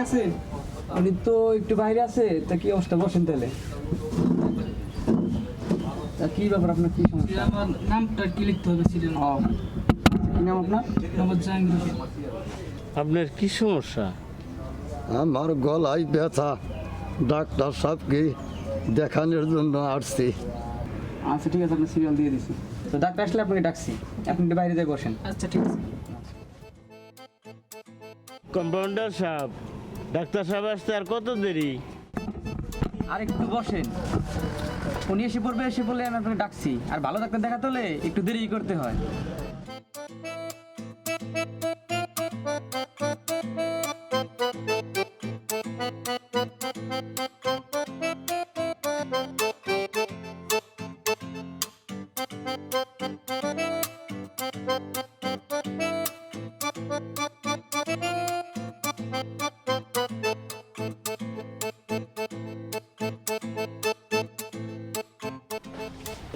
আছেন? উনি তো একটু বাইরে আছে, তা কি অবস্থা? বসেন তাহলে। তা কি ব্যাপার, আপনার কি সমস্যা? আমার নামটা কি লিখতে হবে সিরিয়াল? কি নাম আপনার? মোহাম্মদ জাহাঙ্গীর হোসেন। আপনার কি সমস্যা? আমার গলায় ব্যথা, ডাক্তার সাহেবকে দেখানোর জন্য আসছি। আচ্ছা ঠিক আছে, আপনার সিরিয়াল দিয়ে দিছি। তো ডাক্তার আসলে আপনাকে ডাকছি, আপনি একটু বাইরে যেয়ে বসেন। আচ্ছা ঠিক আছে। কম্পাউন্ডার সাহেব, ডাক্তার সাহেব আসতে আর কত দেরি? আর একটু বসেন, উনি এসে পড়বে, এসে বলে আমি আপনাকে ডাকছি। আর ভালো ডাক্তার দেখাতে হলে একটু দেরি করতে হয়।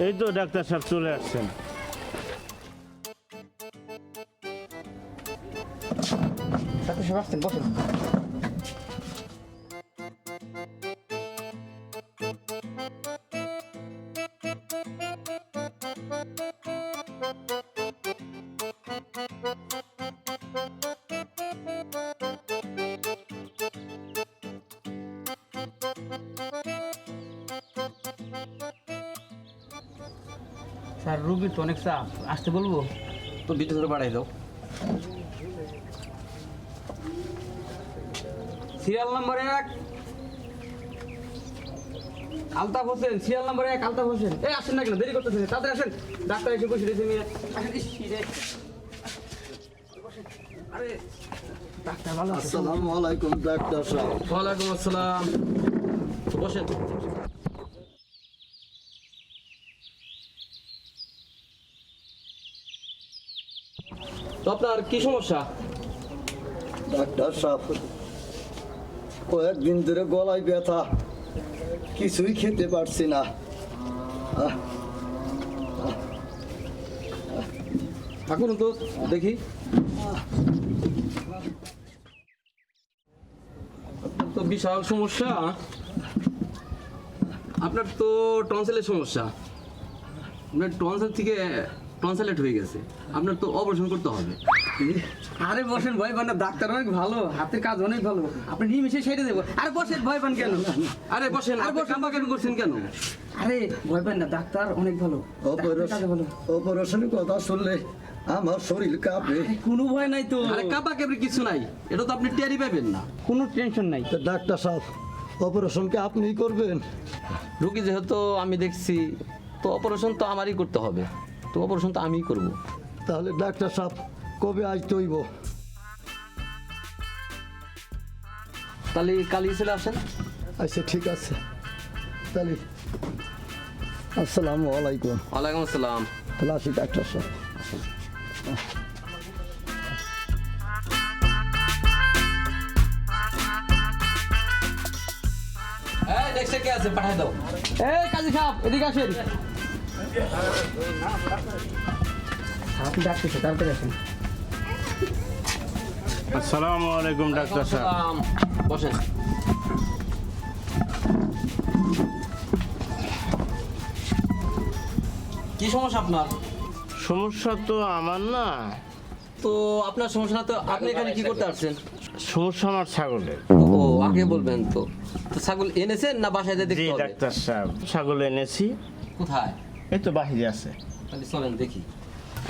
এই তো ডাক্তার সাহেব চলে আসছেন। ডাক্তার সাহেব আসছেন, বসেন। স্যার, রুগীর তো অনেক চাপ, আসতে বলবো? তো বিটে ধরে বাড়াই দাও। Serial number 1 Altaf Hossain, serial number 1 Altaf Hossain. এই আসেন না কেন, দেরি করতেছেন, তাড়াতাড়ি আসেন। ডাক্তার এসে বসে রয়েছে মেয়ে। আসেন। ইস, রে। আরে ডাক্তার ভালো আছে? আসসালামু আলাইকুম ডাক্তার সাহেব। ওয়ালাইকুম আসসালাম। বসেন। তো আপনার কি সমস্যা? ডাক্তার সাহেব, কয়েকদিন ধরে গলায় ব্যথা, কিছুই খেতে পারছি না। থাকুন তো দেখি। আপনার তো বিশাল সমস্যা। আপনার তো টনসিলের সমস্যা। আপনার টনসিল থেকে টনসিলেট হয়ে গেছে, আপনার তো অপারেশন করতে হবে। আরে বসেন, ভয় পান না, ডাক্তার অনেক ভালো, হাতের কাজ অনেক ভালো, আপনি নিমিশে সেরে দেবো। আরে বসেন, ভয় পান কেন? আরে বসেন, আর বসেন, কেন করছেন কেন? আরে ভয় পান না, ডাক্তার অনেক ভালো, ডাক্তারের কাজ ভালো। অপারেশনের কথা শুনলে আমার শরীর কাঁপে। কোনো ভয় নাই তো। আরে কাপা কাপড় কিছু নাই, এটা তো আপনি টেরই পাবেন না, কোনো টেনশন নাই। তো ডাক্তার সাহেব, অপারেশনকে আপনিই করবেন? রুগী যেহেতু আমি দেখছি, তো অপারেশন তো আমারই করতে হবে, তো অপারেশন তো আমিই করব। তাহলে ডাক্তার সাহেব কবে আসতে হইব? তাহলে কালই চলে আসেন। আচ্ছা ঠিক আছে, তাহলে আসসালামু আলাইকুম। ওয়ালাইকুম আসসালাম। তাহলে আসি ডাক্তার সাহেব। এই নেক্সটে কে আছে, পাঠাই দাও। এই কাজী সাহেব, এদিকে আসেন। আপনি ডাকতেছে, তাড়াতাড়ি আসেন। আসসালামু আলাইকুম ডাক্তার সাহেব। আসসালাম। বসেন। কি সমস্যা আপনার? সমস্যা তো আমার না, তো আপনার সমস্যা না তো আপনি এখানে কি করতে আসছেন? সমস্যা আমার ছাগলের। ও আগে বলবেন তো। তো ছাগল এনেছেন না বাসায় যেয়ে জি দেখতে হবে? ডাক্তার সাহেব, ছাগল এনেছি, কোথায়? এই তো বাহিরে আছে। তাহলে চলেন দেখি।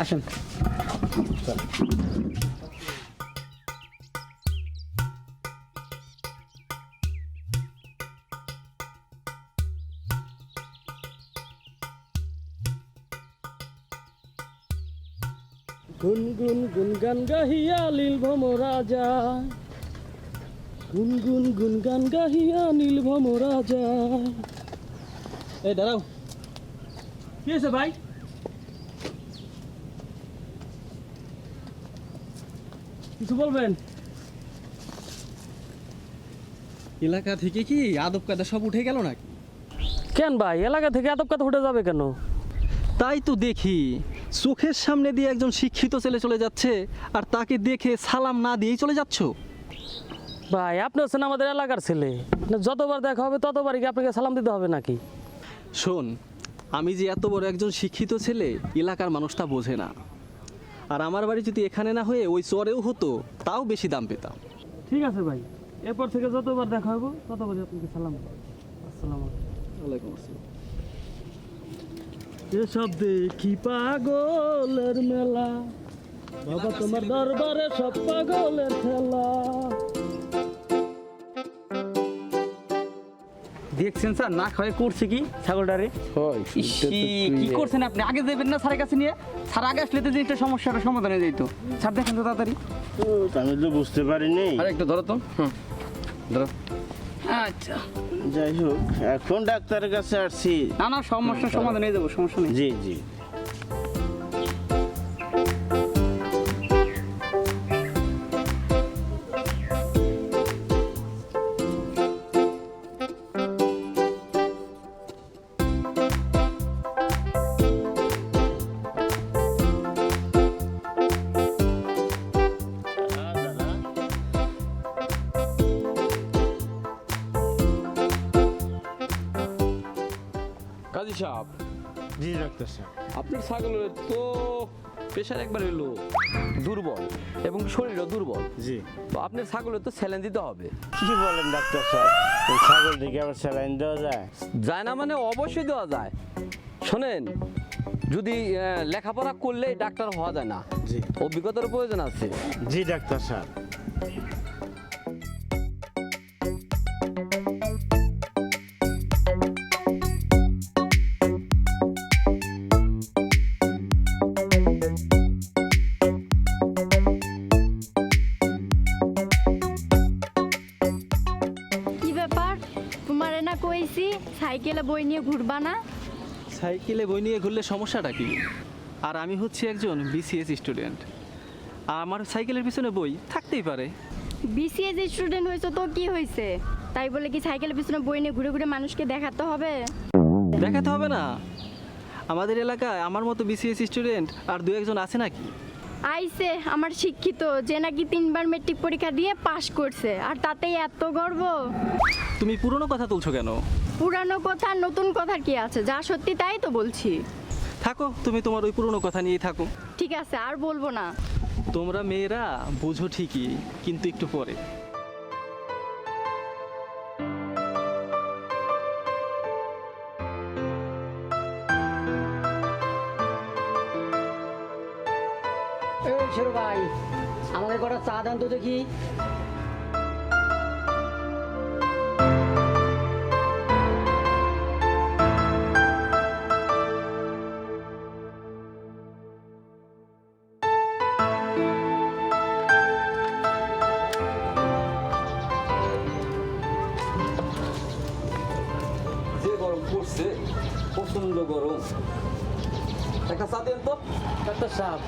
আসেন। গুনগুন গুনগান গাহিয়া নীলভম রাজা, গুনগুন গুনগান গাহিয়া নীলভম রাজা। এই দাঁড়াও, কি হয়েছে ভাই? কিছু বলবেন? এলাকা থেকে কি আদব কায়দা সব উঠে গেল নাকি? কেন ভাই, এলাকা থেকে আদব কথা উঠে যাবে কেন? তাই তো দেখি, চোখের সামনে দিয়ে একজন শিক্ষিত ছেলে চলে যাচ্ছে আর তাকে দেখে সালাম না দিয়েই চলে যাচ্ছ। ভাই আপনি হচ্ছেন আমাদের এলাকার ছেলে মানে যতবার দেখা হবে ততবারই কি আপনাকে সালাম দিতে হবে নাকি? শোন, আমি যে এত বড় একজন শিক্ষিত ছেলে এলাকার মানুষ তা বোঝে না। আর আমার বাড়ি যদি এখানে না হয়ে ওই চরেও হতো তাও বেশি দাম পেতাম। ঠিক আছে ভাই, এরপর থেকে যতবার দেখা হবে ততবারই আপনাকে সালাম দেবো। আসসালামু আলাইকুম। ওয়ালাইকুম আসসালাম। এসব দেখি পাগলের মেলা, বাবা তোমার দরবারে সব পাগলের খেলা। দেখছেন স্যার না খাওয়াই করছে কি ছাগলটারে? কি করছেন আপনি? আগে যাবেন না স্যারের কাছে নিয়ে? স্যার আগে আসলে তো জিনিসটা সমস্যার সমাধান হয়ে যেত। স্যার দেখেন তো তাড়াতাড়ি। আমি তো বুঝতে পারিনি। আরে একটু ধরো তো। ধরো। আচ্ছা, যাই হোক, এখন ডাক্তারের কাছে আসছি। না না সমস্যার সমাধান হয়ে যাবো, সমস্যা নেই। জি জি। কাজী সাহেব, জি ডাক্তার সাহেব। আপনার ছাগলের তো প্রেশার একবার হলো দুর্বল এবং শরীরও দুর্বল। জি। তো আপনার ছাগলের তো স্যালাইন দিতে হবে। কি বলেন ডাক্তার সাহেব? এই ছাগল দিকে আবার স্যালাইন দেওয়া যায়? যায় না মানে অবশ্যই দেওয়া যায়। শোনেন, যদি লেখাপড়া করলে ডাক্তার হওয়া যায় না, জি। অভিজ্ঞতার প্রয়োজন আছে। জি ডাক্তার সাহেব। কি ব্যাপার, তোমারে না কইছি সাইকেলে বই নিয়ে ঘুরবা না? সাইকেলে বই নিয়ে ঘুরলে সমস্যাটা কি? আর আমি হচ্ছি একজন বিসিএস স্টুডেন্ট, আমার সাইকেলের পিছনে বই থাকতেই পারে। বিসিএস স্টুডেন্ট হয়েছে তো কি হয়েছে? তাই বলে কি সাইকেলের পিছনে বই নিয়ে ঘুরে ঘুরে মানুষকে দেখাতে হবে? দেখাতে হবে না? আমাদের এলাকায় আমার মতো বিসিএস স্টুডেন্ট আর দু একজন আছে নাকি? আইছে আমার শিক্ষিত, যে নাকি 3বার মেট্রিক পরীক্ষা দিয়ে পাশ করছে, আর তাতেই এত গর্ব। তুমি পুরনো কথা তুলছো কেন? পুরানো কথা নতুন কথার কি আছে? যা সত্যি তাই তো বলছি। থাকো, তুমি তোমার ওই পুরনো কথা নিয়েই থাকো। ঠিক আছে, আর বলবো না। তোমরা মেয়েরা বুঝো ঠিকই, কিন্তু একটু পরে। এই ছেড়ো ভাই, আমাদের কটা চা দেন তো দেখি। যে গরম পড়ছে, প্রচন্ড গরম। একটা চা দেন তো। ডাক্তার সাহেব,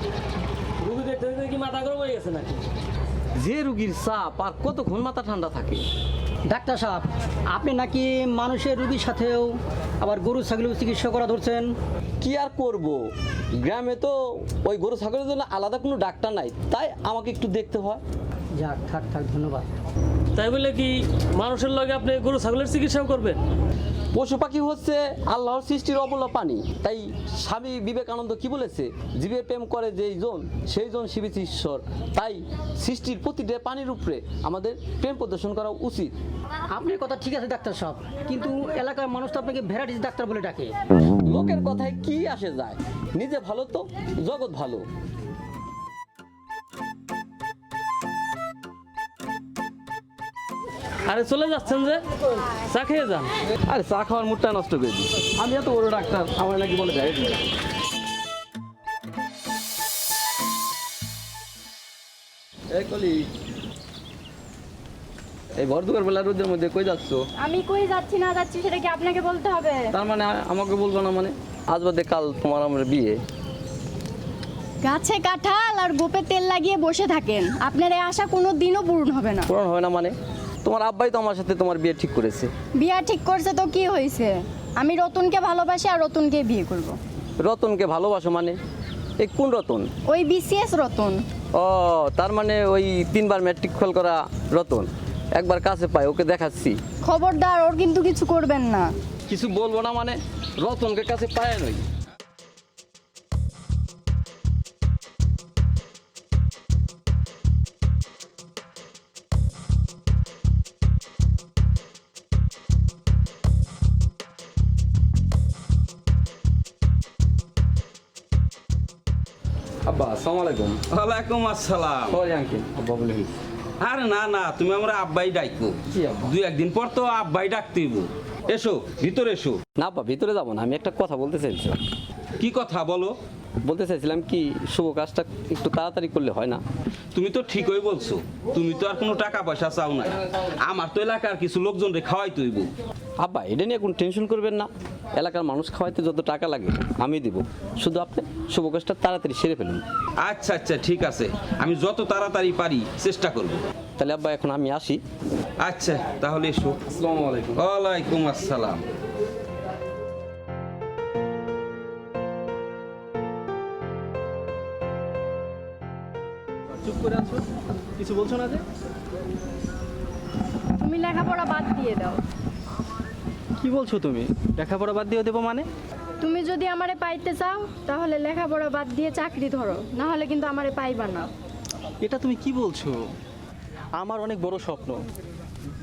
রুগী দেখতে দেখতে কি মাথা গরম হয়ে গেছে নাকি? যে রুগীর চাপ আর কতক্ষণ মাথা ঠান্ডা থাকে? ডাক্তার সাহেব, আপনি নাকি মানুষের রোগীর সাথেও আবার গরু ছাগলের চিকিৎসা করা ধরছেন? কি আর করব, গ্রামে তো ওই গরু ছাগলের জন্য আলাদা কোনো ডাক্তার নাই, তাই আমাকে একটু দেখতে হয়। যাক, থাক থাক, ধন্যবাদ। তাই বলে কি মানুষের লগে আপনি গরু ছাগলের চিকিৎসাও করবেন? পশু পাখি হচ্ছে আল্লাহর সৃষ্টির অমূল্য পানি। তাই স্বামী বিবেকানন্দ কি বলেছে, জীবে প্রেম করে যেই জন সেই জন শিবিছে ঈশ্বর। তাই সৃষ্টির প্রতিটা পানির উপরে আমাদের প্রেম প্রদর্শন করা উচিত। আপনার কথা ঠিক আছে ডাক্তার সাহেব, কিন্তু এলাকার মানুষ তো আপনাকে ভ্যারাইটিস ডাক্তার বলে ডাকে। লোকের কথায় কি আসে যায়, নিজে ভালো তো জগৎ ভালো। আরে চলে যাচ্ছেন যে, চা খেয়ে যান। আরে চা খাওয়ার মুডটা নষ্ট করে দিই। আমি এত বড় ডাক্তার, আমার নাকি বলে দেয়। এই কলি, এই ভর দুপুর বেলা রোদের মধ্যে কই যাচ্ছ? আমি কই যাচ্ছি না যাচ্ছি সেটা কি আপনাকে বলতে হবে? তার মানে আমাকে বলবো না মানে? আজ বাদে কাল তোমার আমার বিয়ে। গাছে কাঁঠাল আর গোপে তেল লাগিয়ে বসে থাকেন, আপনার এই আশা কোনো দিনও পূরণ হবে না। পূরণ হয় না মানে? তোমার আব্বাই তো আমার সাথে তোমার বিয়ে ঠিক করেছে। বিয়া ঠিক করছে তো কি হয়েছে? আমি রতনকে ভালোবাসি আর রতনকে বিয়ে করব। রতনকে ভালোবাসো মানে? এই কোন রতন? ওই বিসিএস রতন। ও, তার মানে ওই 3বার ম্যাট্রিক ফেল করা রতন। একবার কাছে পাই, ওকে দেখাচ্ছি। খবরদার, ওর কিন্তু কিছু করবেন না। কিছু বলবো না মানে? রতনকে কাছে পায় নই। আব্বা আসসালামু আলাইকুম। ওয়ালাইকুম আসসালাম। সরি আঙ্কেল, আব্বা বলে আরে না না, তুমি আমরা আব্বাই ডাকবো। কি আব্বা? 2 একদিন পর তো আব্বাই ডাকতে হইব। এসো ভিতরে এসো। না আব্বা, ভিতরে যাবো না, আমি একটা কথা বলতে চাইছিলাম। কি কথা বলো? বলতে চাইছিলাম কি, শুভ কাজটা একটু তাড়াতাড়ি করলে হয় না? তুমি তো ঠিকই বলছো, তুমি তো আর কোনো টাকা পয়সা চাও না। আমার তো এলাকার কিছু লোকজন রে খাওয়াই তৈব। আব্বা এটা নিয়ে কোনো টেনশন করবেন না, এলাকার মানুষ খাওয়াইতে যত টাকা লাগে আমি দিব, শুধু আপনি শুভ কাজটা তাড়াতাড়ি সেরে ফেলুন। আচ্ছা আচ্ছা ঠিক আছে, আমি যত তাড়াতাড়ি পারি চেষ্টা করব। তাহলে আব্বা এখন আমি আসি। আচ্ছা তাহলে এসো। আসসালামু আলাইকুম। ওয়ালাইকুম আসসালাম। চুপ করে আছো, কিছু বলছো না যে? তুমি লেখাপড়া বাদ দিয়ে দাও। কি বলছো তুমি? লেখাপড়া বাদ দিয়ে দেবো মানে? তুমি যদি আমারে পাইতে চাও তাহলে লেখাপড়া বাদ দিয়ে চাকরি ধরো, না হলে কিন্তু আমারে পাইবা না। এটা তুমি কি বলছো? আমার অনেক বড় স্বপ্ন,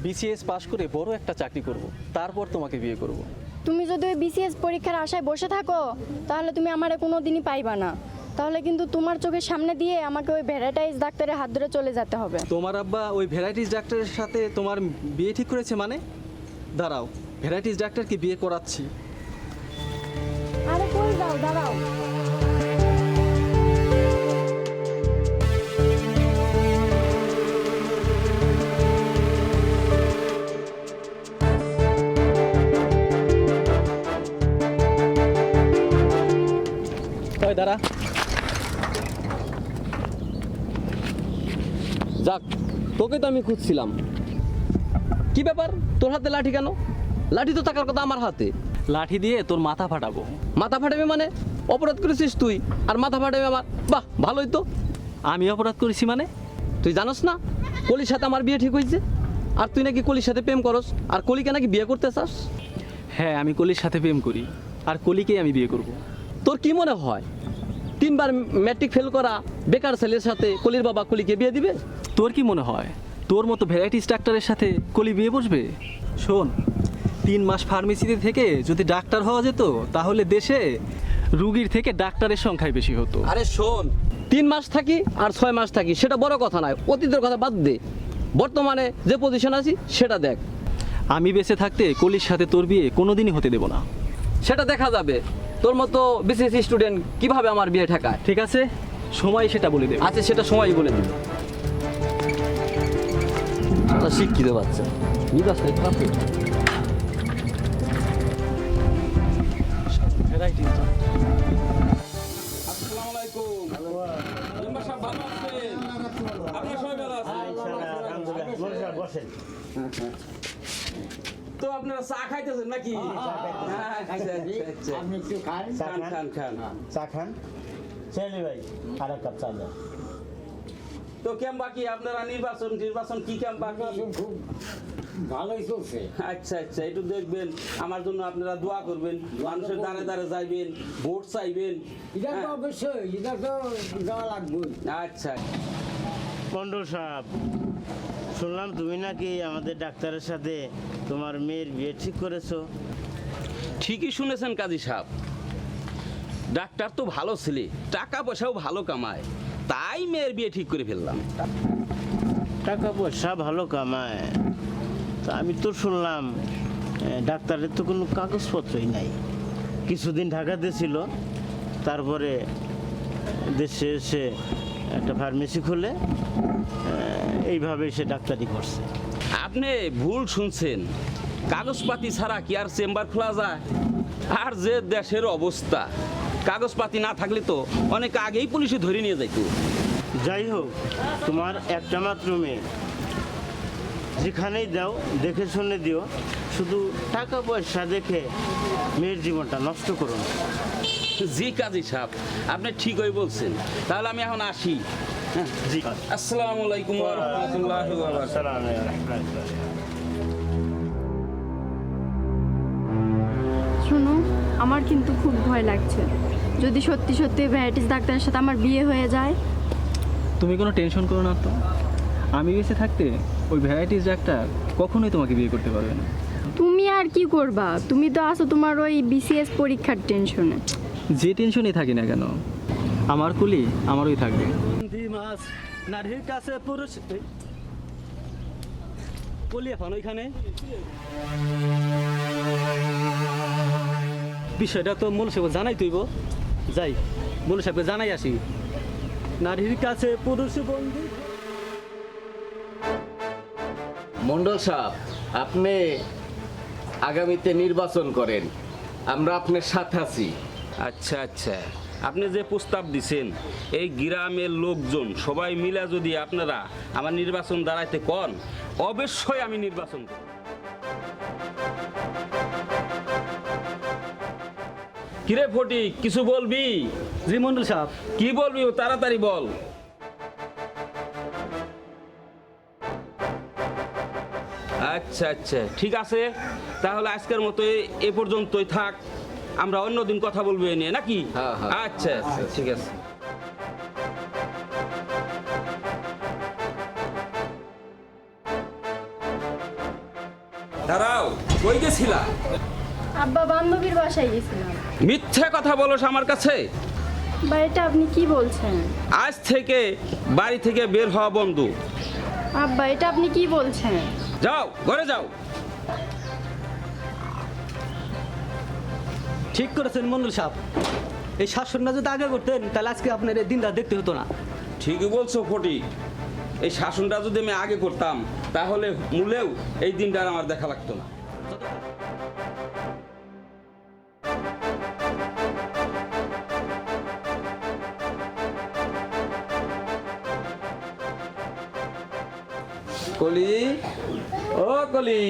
বিসিএস পাশ করে বড় একটা চাকরি করব, তারপর তোমাকে বিয়ে করব। তুমি যদি ওই বিসিএস পরীক্ষার আশায় বসে থাকো তাহলে তুমি আমারে কোনো দিনই পাইবা না। তাহলে কিন্তু তোমার চোখের সামনে দিয়ে আমাকে ওই ভ্যারাইটাইজ ডাক্তারের হাত ধরে চলে যেতে হবে। তোমার আব্বা ওই ভ্যারাইটিস ডাক্তারের সাথে তোমার বিয়ে ঠিক করেছে মানে? দাঁড়াও, ভ্যারাইটিস ডাক্তারকে বিয়ে করাচ্ছি। আরে কই যাও, দাঁড়াও। ওই দাঁড়া। যাক, তোকে তো আমি খুঁজছিলাম। কি ব্যাপার, তোর হাতে লাঠি কেন? লাঠি তো থাকার কথা আমার হাতে। লাঠি দিয়ে তোর মাথা ফাটাবো। মাথা ফাটাবে মানে? অপরাধ করেছিস তুই আর মাথা ফাটাবে আমার? বাহ, ভালোই তো। আমি অপরাধ করেছি মানে? তুই জানোস না কলির সাথে আমার বিয়ে ঠিক হয়েছে? আর তুই নাকি কলির সাথে প্রেম করস, আর কলিকে নাকি বিয়ে করতে চাস? হ্যাঁ, আমি কলির সাথে প্রেম করি, আর কলিকেই আমি বিয়ে করব। তোর কি মনে হয় 3 বার ম্যাট্রিক ফেল করা বেকার ছেলের সাথে কলির বাবা কলিকে বিয়ে দিবে? তোর কি মনে হয় তোর মতো ভ্যারাইটিস ডাক্তারের সাথে কলি বিয়ে বসবে? শোন, 3 মাস ফার্মেসিতে থেকে যদি ডাক্তার হওয়া যেত তাহলে দেশে রুগীর থেকে ডাক্তারের সংখ্যাই বেশি হতো। আরে শোন, 3 মাস থাকি আর 6 মাস থাকি সেটা বড় কথা নয়, অতীতের কথা বাদ দে, বর্তমানে যে পজিশন আছি সেটা দেখ। আমি বেঁচে থাকতে কলির সাথে তোর বিয়ে কোনোদিনই হতে দেব না। সেটা দেখা যাবে, তোর মতো বিসিএস স্টুডেন্ট কিভাবে আমার বিয়ে ঠেকায়। ঠিক আছে, সময় সেটা বলে দেবে। আছে, সেটা সময়ই বলে দিবে। শিক্ষিত বাচ্চা ভ্যারাইটিস আসসালামু আলাইকুম। মেম্বার সাহেব ভালো আছেন? আপনারা সবাই ভালো আছেন? তো আপনারা চা খাইতেছেন নাকি? আচ্ছা, আচ্ছা। আপনি একটু খান, খান খান খান। চা খান। ছেলে ভাই আর এক কাপ চা দাও। তো কেমন বাকি আপনারা নির্বাচন কি কেমন বাকি? খুব ভালোই চলছে। আচ্ছা আচ্ছা, একটু দেখবেন, আমার জন্য আপনারা দোয়া করবেন, মানুষের দ্বারে দ্বারে যাইবেন, ভোট চাইবেন। এটা তো অবশ্যই, এটা তো দেওয়া লাগবে। আচ্ছা। মন্ডল সাহেব, শুনলাম তুমি নাকি আমাদের ডাক্তারের সাথে তোমার মেয়ের বিয়ে ঠিক করেছো। ঠিকই শুনেছেন কাজী সাহেব, ডাক্তার তো ভালো ছেলে, টাকা পয়সাও ভালো কামায়, তাই মেয়ের বিয়ে ঠিক করে ফেললাম। টাকা পয়সা ভালো কামায়, তা আমি তো শুনলাম ডাক্তারের তো কোনো কাগজপত্রই নাই। কিছুদিন ঢাকাতে ছিল, তারপরে দেশে এসে একটা ফার্মেসি খুলে এইভাবে সে ডাক্তারি করছে। আপনি ভুল শুনছেন, কাগজপাতি ছাড়া কি আর চেম্বার খোলা যায়? আর যে দেশের অবস্থা, কাগজপাতি না থাকলে তো অনেক আগেই পুলিশে ধরে নিয়ে যাইত। যাই হোক, তোমার একটা মাত্র মেয়ে, যেখানেই দাও দেখে শুনে দিও, শুধু টাকা পয়সা দেখে মেয়ের জীবনটা নষ্ট করো না। জি কাজী সাহেব, আপনি ঠিকই বলছেন। তাহলে আমি এখন আসি। হ্যাঁ জি আসসালামু আলাইকুম ওয়া রাহমাতুল্লাহি ওয়া বারাকাতুহু। আসসালামু আলাইকুম। শোনো, আমার কিন্তু খুব ভয় লাগছে। যদি সত্যি সত্যি ভ্যারাইটিস ডাক্তারের সাথে আমার বিয়ে হয়ে যায়। তুমি কোনো টেনশন করো না তো, আমি বেঁচে থাকতে ওই ভ্যারাইটিস ডাক্তার কখনোই তোমাকে বিয়ে করতে পারবে না। তুমি আর কি করবা? তুমি তো আছো তোমার ওই বিসিএস পরীক্ষার টেনশনে। যে টেনশনই থাকি না কেন, আমার কুলি আমারই থাকবে। মাছ নারীর কাছে পুরুষ কলি এখন ওইখানে বিষয়টা তো মূল সাহেব জানাই তুইব, যাই মূল সাহেবকে জানাই আসি। নারীর কাছে পুরুষ বন্ধু। মন্ডল সাহেব, আপনি আগামীতে নির্বাচন করেন, আমরা আপনার সাথে আছি। আচ্ছা আচ্ছা, আপনি যে প্রস্তাব দিছেন, এই গ্রামের লোকজন সবাই মিলে যদি আপনারা আমার নির্বাচন দাঁড়াইতে কন, অবশ্যই আমি নির্বাচন করব। কিরে ফটিক, কিছু বলবি? জি মন্ডল সাহেব। কি বলবি তাড়াতাড়ি বল। আচ্ছা আচ্ছা, ঠিক আছে, তাহলে আজকের মতো এ পর্যন্তই থাক, আমরা অন্যদিন কথা বলবো এ নিয়ে, নাকি? হ্যাঁ, হ্যাঁ। আচ্ছা আচ্ছা, ঠিক আছে। দাঁড়াও, কই গেছিলা? আব্বা, বান্ধবীর বাসায় গেছিলাম। মিথ্যে কথা বলোস আমার কাছে? বা এটা আপনি কি বলছেন? আজ থেকে বাড়ি থেকে বের হওয়া বন্ধ। আব্বা, এটা আপনি কি বলছেন? যাও, ঘরে যাও। ঠিক করেছেন মন্ডল সাহেব, এই শাসনটা যদি আগে করতেন তাহলে আজকে আপনার এই দিনটা দেখতে হতো না। ঠিকই বলছো ফটিক, এই শাসনটা যদি আমি আগে করতাম তাহলে মূলেও এই দিনটা আর আমার দেখা লাগতো না। কলি, ও কলি,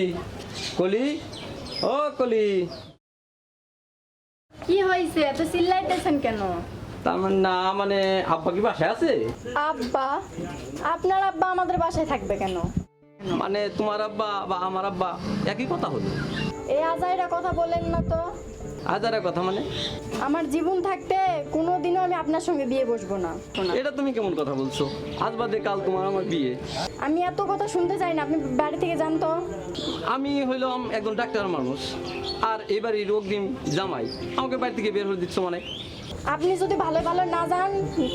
কলি, ও কলি। কি হয়েছে? এত চিল্লাইতেছেন কেন? তার মানে না, মানে আব্বা কি বাসায় আছে? আব্বা? আপনার আব্বা আমাদের বাসায় থাকবে কেন? মানে তোমার আব্বা বা আমার আব্বা একই কথা হলো। এই আজাইরা কথা বলেন না তো। হাজারা কথা মানে? আমার জীবন থাকতে কোনোদিনও আমি আপনার সঙ্গে বিয়ে বসবো না। এটা তুমি কেমন কথা বলছো? আজ বাদে কাল তোমার আমার বিয়ে। আমি এত কথা শুনতে চাই না, আপনি বাড়ি থেকে যান তো। আমি হইলাম একজন ডাক্তার মানুষ, আর এবার এই রোগদিন জামাই আমাকে বাড়ি থেকে বের হয়ে দিচ্ছ মানে? আপনি যদি ভালো ভালো না যান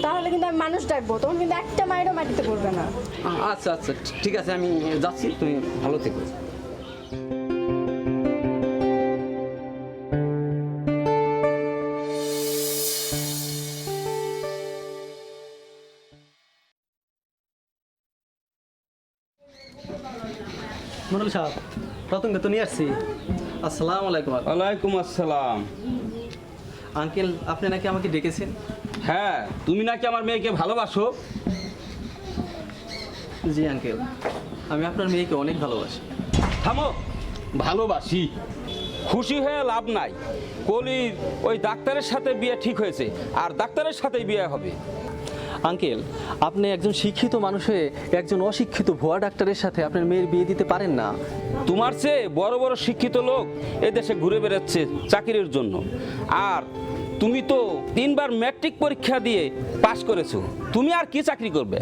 তাহলে কিন্তু আমি মানুষ ডাকবো, তখন কিন্তু একটা মায়েরও মাটিতে পড়বে না। আচ্ছা আচ্ছা, ঠিক আছে, আমি যাচ্ছি, তুমি ভালো থেকো। মন্ডল সাহেব, রতনকে তো নিয়ে আসছি। আসসালামু আলাইকুম। ওয়ালাইকুম আসসালাম। আঙ্কেল, আপনি নাকি আমাকে ডেকেছেন? হ্যাঁ, তুমি নাকি আমার মেয়েকে ভালোবাসো? জি আঙ্কেল, আমি আপনার মেয়েকে অনেক ভালোবাসি। থামো, ভালোবাসি খুশি হয়ে লাভ নাই। কলির ওই ডাক্তারের সাথে বিয়ে ঠিক হয়েছে, আর ডাক্তারের সাথেই বিয়ে হবে। আঙ্কেল, আপনি একজন শিক্ষিত মানুষ হয়ে একজন অশিক্ষিত ভুয়া ডাক্তারের সাথে আপনার মেয়ের বিয়ে দিতে পারেন না। তোমার চেয়ে বড় বড় শিক্ষিত লোক এদেশে ঘুরে বেড়াচ্ছে চাকরির জন্য, আর তুমি তো 3 বার ম্যাট্রিক পরীক্ষা দিয়ে পাশ করেছো, তুমি আর কি চাকরি করবে?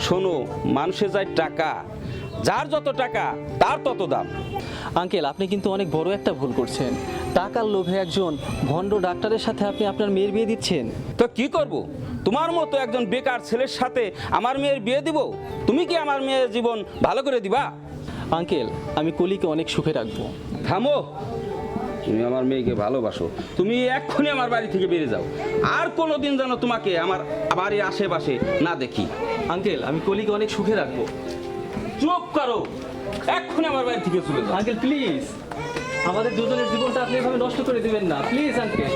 শোনো, মানুষের যায় টাকা, যার যত টাকা তার তত দাম। আঙ্কেল, আপনি কিন্তু অনেক বড় একটা ভুল করছেন। টাকার লোভে একজন ভণ্ড ডাক্তারের সাথে আপনি আপনার মেয়ের বিয়ে দিচ্ছেন। তো কি করব? তোমার মতো একজন বেকার ছেলের সাথে আমার মেয়ের বিয়ে দিব? তুমি কি আমার মেয়ের জীবন ভালো করে দিবা? আঙ্কেল, আমি কলিকে অনেক সুখে রাখবো। থামো, তুমি আমার মেয়েকে ভালোবাসো, তুমি এক্ষুনি আমার বাড়ি থেকে বেরিয়ে যাও, আর কোনোদিন যেন তোমাকে আমার বাড়ির আশেপাশে না দেখি। আঙ্কেল, আমি কলিকে অনেক সুখে রাখবো। চুপ করো, এক্ষুনি আমার বাড়ি থেকে চলে যাও। আঙ্কেল প্লিজ, আমাদের দুজনের জীবনটা আপনি এভাবে নষ্ট করে দিবেন না, প্লিজ আঙ্কেল।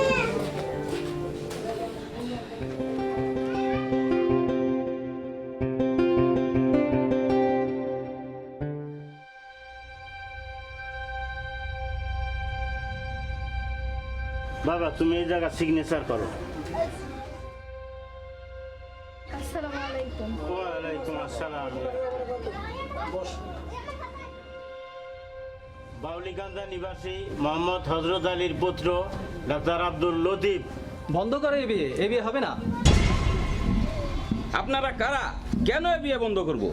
বাবা, তুমি এই জায়গা সিগনেচার করো। আসসালামু আলাইকুম। ওয়ালাইকুম আসসালাম। বাউলিকান্দা নিবাসী মোহাম্মদ হজরত আলীর পুত্র ডাক্তার আব্দুল লতিফ। বন্ধ করে এই বিয়ে হবে না। আপনারা কারা? কেন এ বিয়ে বন্ধ করব?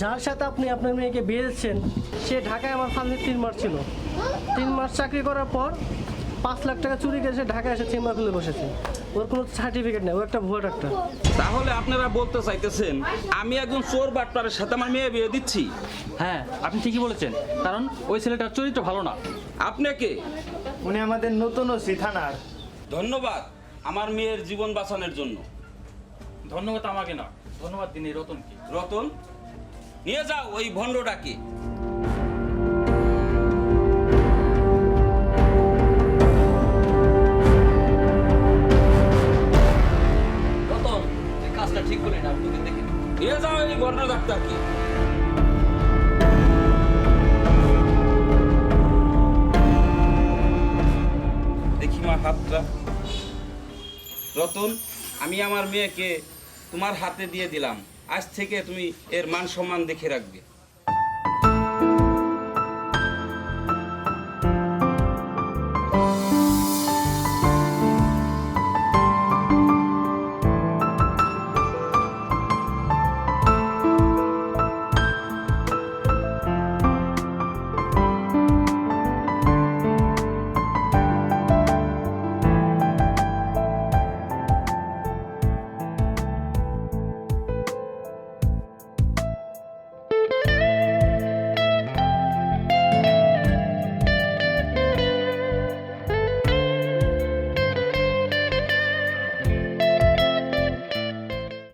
যার সাথে আপনি আপনার মেয়েকে বিয়ে দিচ্ছেন সে ঢাকায় আমার ফার্মে 3 মাস ছিল। 3 মাস চাকরি করার পর 5 লাখ টাকা চুরি করে সে ঢাকায় এসে চেম্বার খুলে বসেছে। ওর কোনো সার্টিফিকেট নেই, ও একটা ভুয়া ডাক্তার। তাহলে আপনারা বলতে চাইতেছেন আমি একজন চোর বাটপারের সাথে আমার মেয়ে বিয়ে দিচ্ছি? হ্যাঁ, আপনি ঠিকই বলেছেন, কারণ ওই ছেলেটার চরিত্র ভালো না। আপনাকে উনি আমাদের নতুন ওসি থানার। ধন্যবাদ আমার মেয়ের জীবন বাঁচানোর জন্য। ধন্যবাদ আমাকে না, ধন্যবাদ দিন এই রতনকে। রতন, নিয়ে যাও ওই ভণ্ডটাকে। রতন, তুই কাজটা ঠিক করলি না, আমি তোকে দেখি। নিয়ে যাও এই ভণ্ড ডাক্তারকে। দেখি মা হাতটা। রতন, আমি আমার মেয়েকে তোমার হাতে দিয়ে দিলাম। আজ থেকে তুমি এর মান সম্মান দেখে রাখবে।